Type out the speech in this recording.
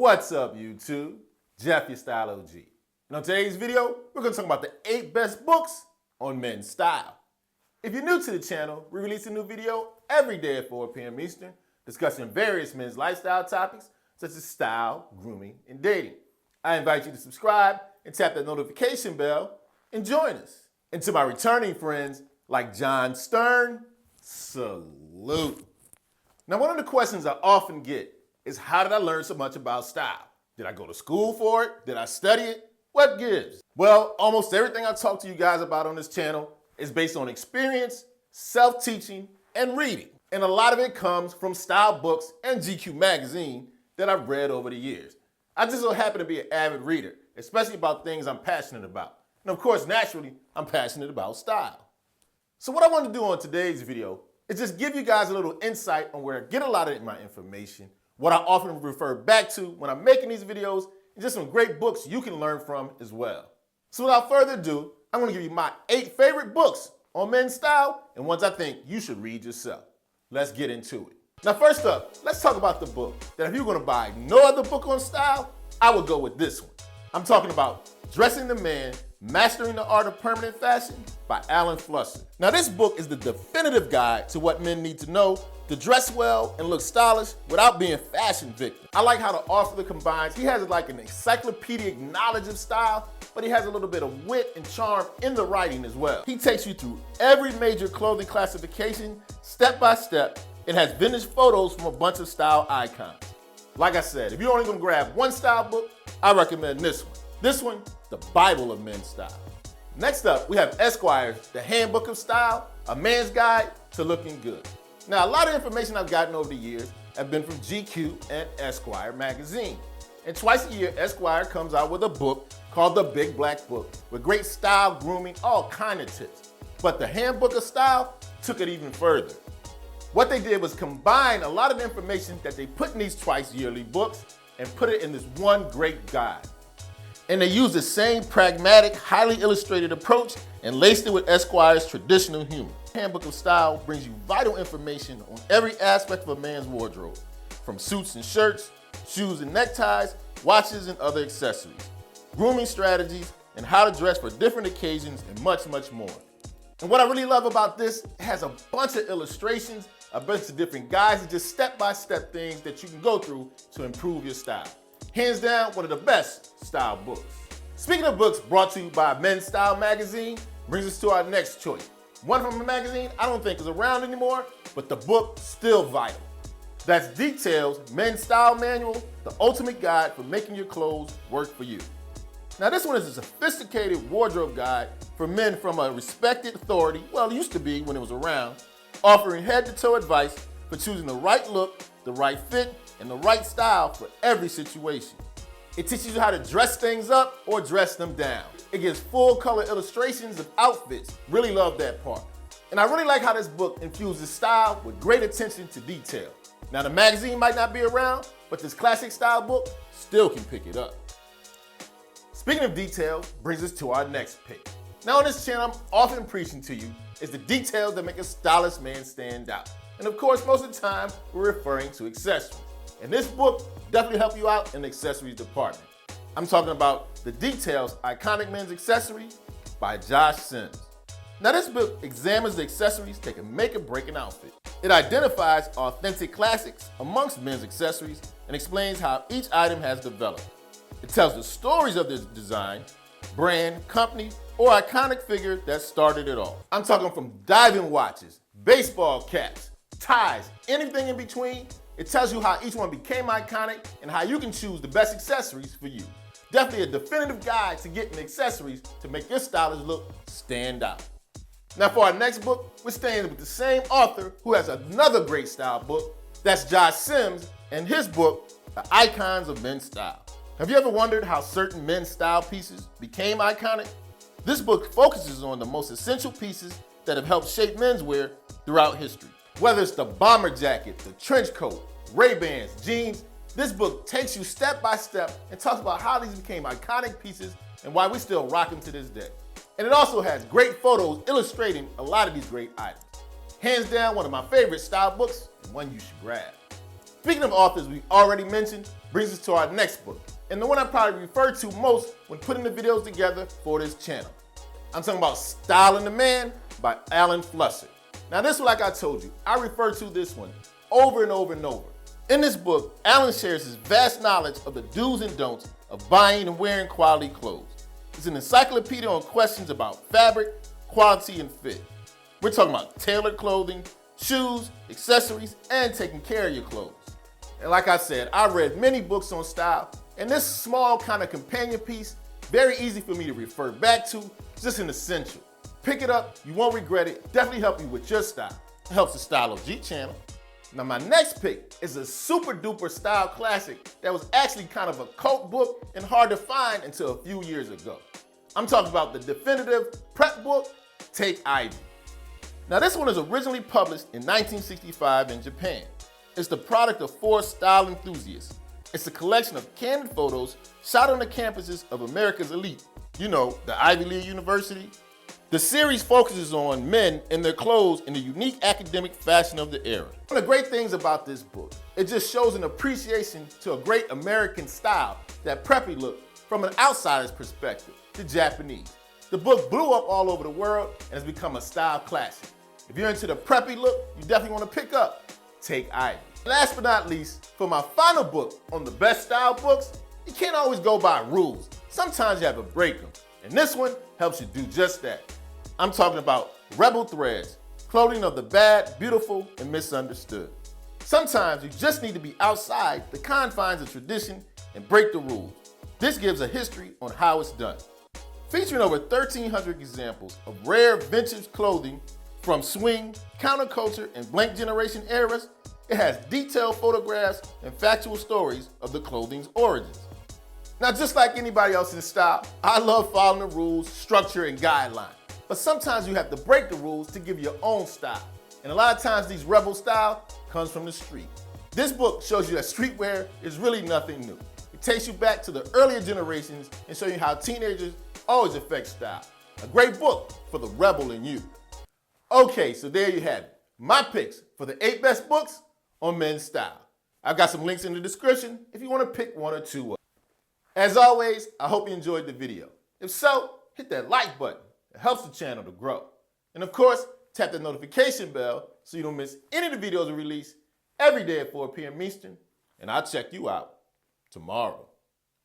What's up, YouTube? Jeff, your Style OG. And on today's video, we're going to talk about the 8 best books on men's style. If you're new to the channel, we release a new video every day at 4 p.m. Eastern, discussing various men's lifestyle topics such as style, grooming, and dating. I invite you to subscribe and tap that notification bell and join us. And to my returning friends like John Stern, salute. Now, one of the questions I often get is, how did I learn so much about style? Did I go to school for it? Did I study it? What gives? Well, almost everything I talk to you guys about on this channel is based on experience, self-teaching, and reading. And a lot of it comes from style books and GQ magazine that I've read over the years. I just so happen to be an avid reader, especially about things I'm passionate about. And of course, naturally, I'm passionate about style. So what I want to do on today's video is just give you guys a little insight on where I get a lot of my information, what I often refer back to when I'm making these videos, and just some great books you can learn from as well. So without further ado, I'm going to give you my 8 favorite books on men's style and ones I think you should read yourself. Let's get into it. Now first up, let's talk about the book that if you're going to buy no other book on style, I would go with this one. I'm talking about Dressing the Man, Mastering the Art of Permanent Fashion by Alan Flusser. Now this book is the definitive guide to what men need to know to dress well and look stylish without being fashion victims. I like how the author combines, he has like an encyclopedic knowledge of style, but he has a little bit of wit and charm in the writing as well. He takes you through every major clothing classification, step by step, and has vintage photos from a bunch of style icons. Like I said, if you're only gonna grab one style book, I recommend this one. This one, the Bible of men's style. Next up, we have Esquire's The Handbook of Style, a man's guide to looking good. Now, a lot of information I've gotten over the years have been from GQ and Esquire magazine. And twice a year, Esquire comes out with a book called The Big Black Book with great style, grooming, all kind of tips. But the Handbook of Style took it even further. What they did was combine a lot of the information that they put in these twice yearly books and put it in this one great guide. And they used the same pragmatic, highly illustrated approach and laced it with Esquire's traditional humor. Handbook of Style brings you vital information on every aspect of a man's wardrobe, from suits and shirts, shoes and neckties, watches and other accessories, grooming strategies, and how to dress for different occasions, and much, much more. And what I really love about this, it has a bunch of illustrations, a bunch of different guides, and just step-by-step things that you can go through to improve your style. Hands down, one of the best style books. Speaking of books brought to you by Men's Style magazine, brings us to our next choice. One from a magazine I don't think is around anymore, but the book still vital. That's Details, Men's Style Manual, the ultimate guide for making your clothes work for you. Now this one is a sophisticated wardrobe guide for men from a respected authority, well, it used to be when it was around, offering head-to-toe advice for choosing the right look, the right fit, and the right style for every situation. It teaches you how to dress things up or dress them down. It gives full color illustrations of outfits. Really love that part. And I really like how this book infuses style with great attention to detail. Now the magazine might not be around, but this classic style book still can pick it up. Speaking of detail, brings us to our next pick. Now on this channel, I'm often preaching to you is the details that make a stylish man stand out. And of course, most of the time, we're referring to accessories. And this book definitely helps you out in the accessories department. I'm talking about The Details, Iconic Men's Accessories by Josh Sims. Now this book examines the accessories that can make or break an outfit. It identifies authentic classics amongst men's accessories and explains how each item has developed. It tells the stories of this design, brand, company, or iconic figure that started it all. I'm talking from diving watches, baseball caps, ties, anything in between. It tells you how each one became iconic and how you can choose the best accessories for you. Definitely a definitive guide to getting accessories to make your stylish look stand out. Now for our next book, we're staying with the same author who has another great style book. That's Josh Sims and his book, The Icons of Men's Style. Have you ever wondered how certain men's style pieces became iconic? This book focuses on the most essential pieces that have helped shape menswear throughout history. Whether it's the bomber jacket, the trench coat, Ray-Bans, jeans, this book takes you step by step and talks about how these became iconic pieces and why we still rock them to this day. And it also has great photos illustrating a lot of these great items. Hands down, one of my favorite style books and one you should grab. Speaking of authors we already mentioned, brings us to our next book, and the one I probably refer to most when putting the videos together for this channel. I'm talking about Style O.G by Alan Flusser. Now this one, like I told you, I refer to this one over and over and over. In this book, Alan shares his vast knowledge of the do's and don'ts of buying and wearing quality clothes. It's an encyclopedia on questions about fabric, quality, and fit. We're talking about tailored clothing, shoes, accessories, and taking care of your clothes. And like I said, I read many books on style, and this small kind of companion piece, very easy for me to refer back to, just an essential. Pick it up, you won't regret it, definitely help you with your style. It helps the Style O.G channel. Now my next pick is a super duper style classic that was actually kind of a cult book and hard to find until a few years ago. I'm talking about the definitive prep book, Take Ivy. Now this one was originally published in 1965 in Japan. It's the product of 4 style enthusiasts. It's a collection of candid photos shot on the campuses of America's elite. You know, the Ivy League University. The series focuses on men and their clothes in the unique academic fashion of the era. One of the great things about this book, it just shows an appreciation to a great American style, that preppy look, from an outsider's perspective, the Japanese. The book blew up all over the world and has become a style classic. If you're into the preppy look, you definitely want to pick up Take Ivy. Last but not least, for my final book on the best style books, you can't always go by rules. Sometimes you have to break them, and this one helps you do just that. I'm talking about Rebel Threads, clothing of the bad, beautiful, and misunderstood. Sometimes you just need to be outside the confines of tradition and break the rules. This gives a history on how it's done. Featuring over 1,300 examples of rare vintage clothing from swing, counterculture, and blank generation eras, it has detailed photographs and factual stories of the clothing's origins. Now, just like anybody else in style, I love following the rules, structure, and guidelines. But sometimes you have to break the rules to give your own style. And a lot of times these rebel style comes from the street. This book shows you that streetwear is really nothing new. It takes you back to the earlier generations and shows you how teenagers always affect style. A great book for the rebel in you. Okay, so there you have it. My picks for the 8 best books on men's style. I've got some links in the description if you want to pick one or two up. As always, I hope you enjoyed the video. If so, hit that like button. It helps the channel to grow. And of course, tap the notification bell so you don't miss any of the videos we release every day at 4 p.m. Eastern. And I'll check you out tomorrow.